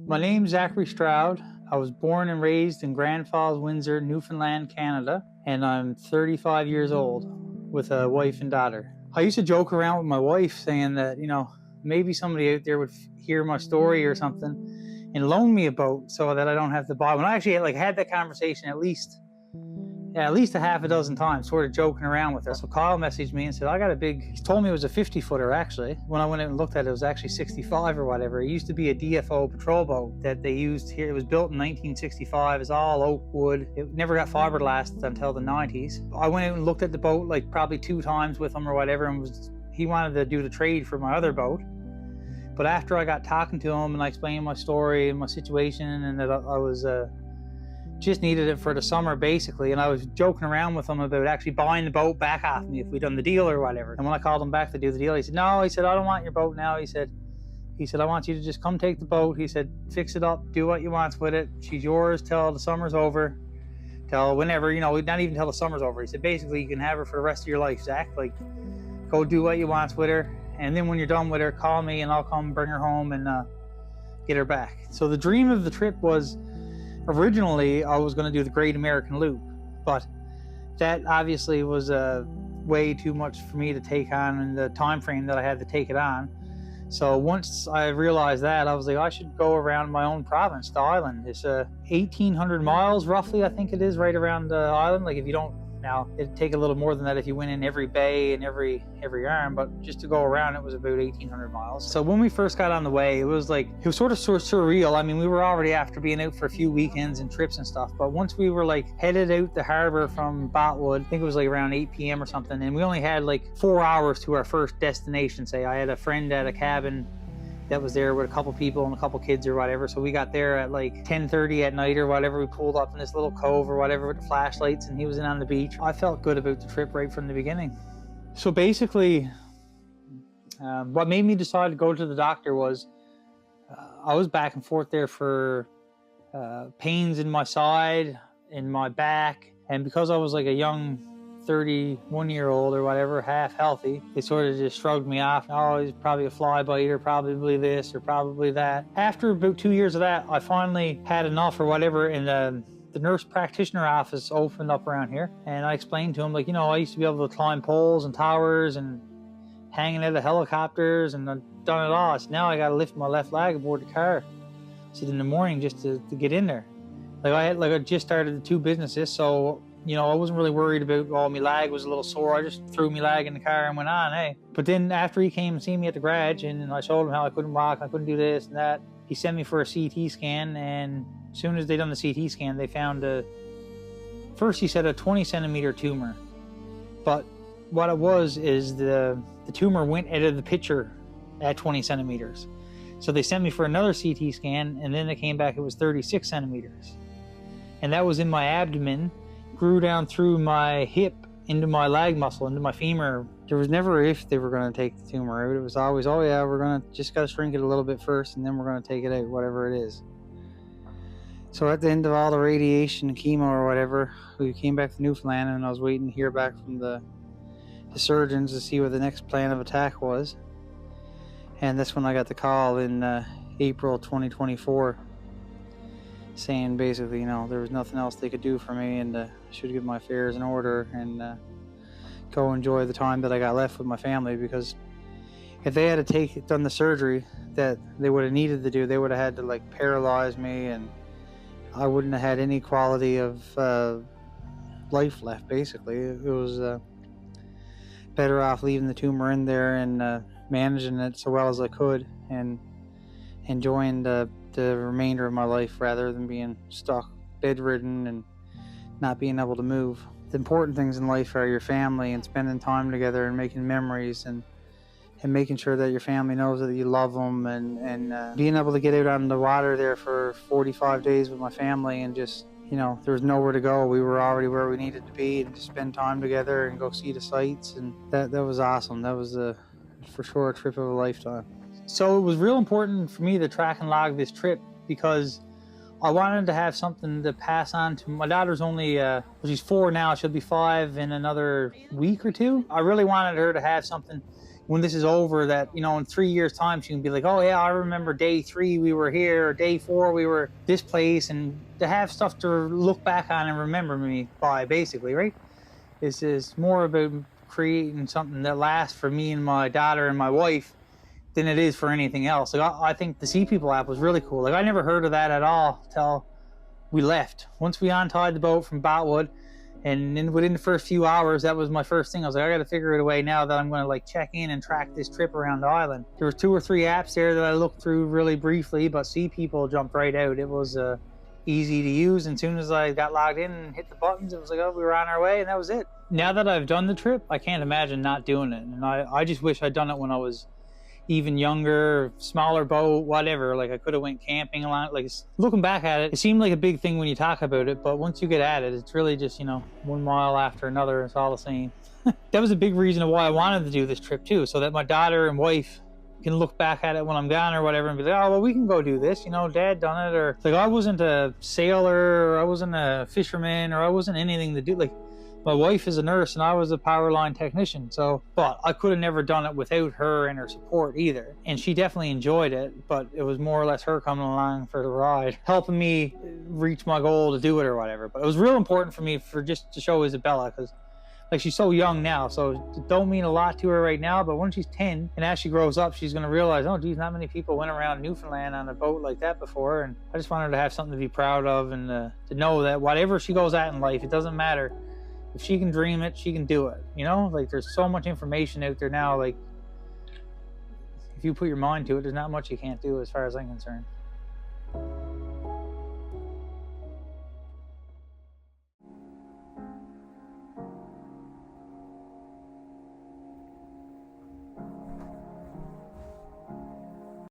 My name's Zachary Stroud. I was born and raised in Grand Falls, Windsor, Newfoundland, Canada, and I'm 35 years old with a wife and daughter. I used to joke around with my wife saying that, maybe somebody out there would hear my story or something and loan me a boat so that I don't have to buy one. I actually had that conversation at least a half a dozen times, sort of joking around with her. So Kyle messaged me and said, he told me it was a 50-footer actually. When I went out and looked at it, it was actually 65 or whatever. It used to be a DFO patrol boat that they used here. It was built in 1965. It's all oak wood. It never got fiberglassed until the 90s. I went out and looked at the boat probably 2 times with him or whatever, and he wanted to do the trade for my other boat. But after I got talking to him and I explained my story and my situation and that I was just needed it for the summer basically, and I was joking around with him about actually buying the boat back off me if we'd done the deal or whatever. And when I called him back to do the deal, he said, no, he said, I don't want your boat now. He said, I want you to just come take the boat. He said, fix it up, do what you want with it. She's yours till the summer's over, till whenever, not even till the summer's over. He said, basically, you can have her for the rest of your life, Zach. Go do what you want with her. And then when you're done with her, call me and I'll come bring her home and get her back. So the dream of the trip was, originally, I was going to do the Great American Loop, but that obviously was way too much for me to take on in the time frame that I had to take it on. So once I realized that, I was like, I should go around my own province, the island. It's 1,800 miles, roughly, I think it is, right around the island. If you don't, now it'd take a little more than that if you went in every bay and every arm, but just to go around it was about 1,800 miles. So when we first got on the way, it was sort of surreal. I mean, we were already after being out for a few weekends and trips and stuff, but once we were headed out the harbor from Botwood, I think it was around 8 p.m. or something, and we only had 4 hours to our first destination. Say I had a friend at a cabin that was there with a couple people and a couple kids or whatever. So we got there at 10:30 at night or whatever. We pulled up in this little cove or whatever with the flashlights, and he was in on the beach. I felt good about the trip right from the beginning. So basically, what made me decide to go to the doctor was I was back and forth there for pains in my side, in my back, and because I was a young 31-year-old or whatever, half healthy, they sort of just shrugged me off. Oh, he's probably a fly biter, probably this or probably that. After about 2 years of that, I finally had enough or whatever, and the nurse practitioner office opened up around here, and I explained to him, I used to be able to climb poles and towers and hanging out of helicopters, and I've done it all. So now I got to lift my left leg aboard the car. So in the morning just to get in there. I just started the 2 businesses, so I wasn't really worried about, my leg was a little sore. I just threw my leg in the car and went on, hey. But then after he came and seen me at the garage and I showed him how I couldn't walk, I couldn't do this and that, he sent me for a CT scan, and as soon as they done the CT scan, they found first he said a 20 centimeter tumor. But what it was is the tumor went out of the picture at 20 centimeters. So they sent me for another CT scan, and then it came back, it was 36 centimeters. And that was in my abdomen, grew down through my hip into my leg muscle, into my femur. There was never if they were going to take the tumor out. It was always, oh yeah, we're going to just got to shrink it a little bit first, and then we're going to take it out, whatever it is. So at the end of all the radiation and chemo or whatever, we came back to Newfoundland, and I was waiting to hear back from the surgeons to see what the next plan of attack was. And that's when I got the call in April 2024. Saying basically, there was nothing else they could do for me, and I should get my affairs in order and go enjoy the time that I got left with my family, because if they had done the surgery that they would have needed to do, they would have had to paralyze me, and I wouldn't have had any quality of life left, basically. It was better off leaving the tumor in there and managing it so well as I could and enjoying the remainder of my life rather than being stuck, bedridden, and not being able to move. The important things in life are your family and spending time together and making memories and making sure that your family knows that you love them, and being able to get out on the water there for 45 days with my family and just, there was nowhere to go. We were already where we needed to be, and just spend time together and go see the sights, and that was awesome. That was for sure a trip of a lifetime. So it was real important for me to track and log this trip because I wanted to have something to pass on to my daughter's only, she's 4 now, she'll be 5 in another week or 2. I really wanted her to have something, when this is over, that, you know, in 3 years time, she can be like, oh yeah, I remember day 3 we were here, or day 4 we were this place, and to have stuff to look back on and remember me by, basically, right? This is more about creating something that lasts for me and my daughter and my wife than it is for anything else. Like, I think the SeaPeople app was really cool. Like, I never heard of that at all till we left. Once we untied the boat from Botwood, and then within the first few hours, that was my first thing. I was like, I got to figure it away now that I'm going to like check in and track this trip around the island. There were 2 or 3 apps there that I looked through really briefly, but SeaPeople jumped right out. It was easy to use. And as soon as I got logged in and hit the buttons, it was like, oh, we were on our way, and that was it. Now that I've done the trip, I can't imagine not doing it. And I just wish I'd done it when I was even younger, smaller boat, whatever. Like, I could have went camping a lot. Like, looking back at it, it seemed like a big thing when you talk about it, but once you get at it, it's really just, you know, 1 mile after another. It's all the same. That was a big reason of why I wanted to do this trip too, so that my daughter and wife can look back at it when I'm gone or whatever and be like, oh, well, we can go do this, you know, Dad done it. Or like, I wasn't a sailor, or I wasn't a fisherman, or I wasn't anything to do. Like, my wife is a nurse and I was a power line technician, so, but I could have never done it without her and her support either. And she definitely enjoyed it, but it was more or less her coming along for the ride, helping me reach my goal to do it or whatever. But it was real important for me for just to show Isabella, because like, she's so young now, so it don't mean a lot to her right now, but when she's 10 and as she grows up, she's going to realize, oh geez, not many people went around Newfoundland on a boat like that before. And I just want her to have something to be proud of, and to know that whatever she goes at in life, it doesn't matter. If she can dream it, she can do it. You know, like, there's so much information out there now. Like, if you put your mind to it, there's not much you can't do as far as I'm concerned.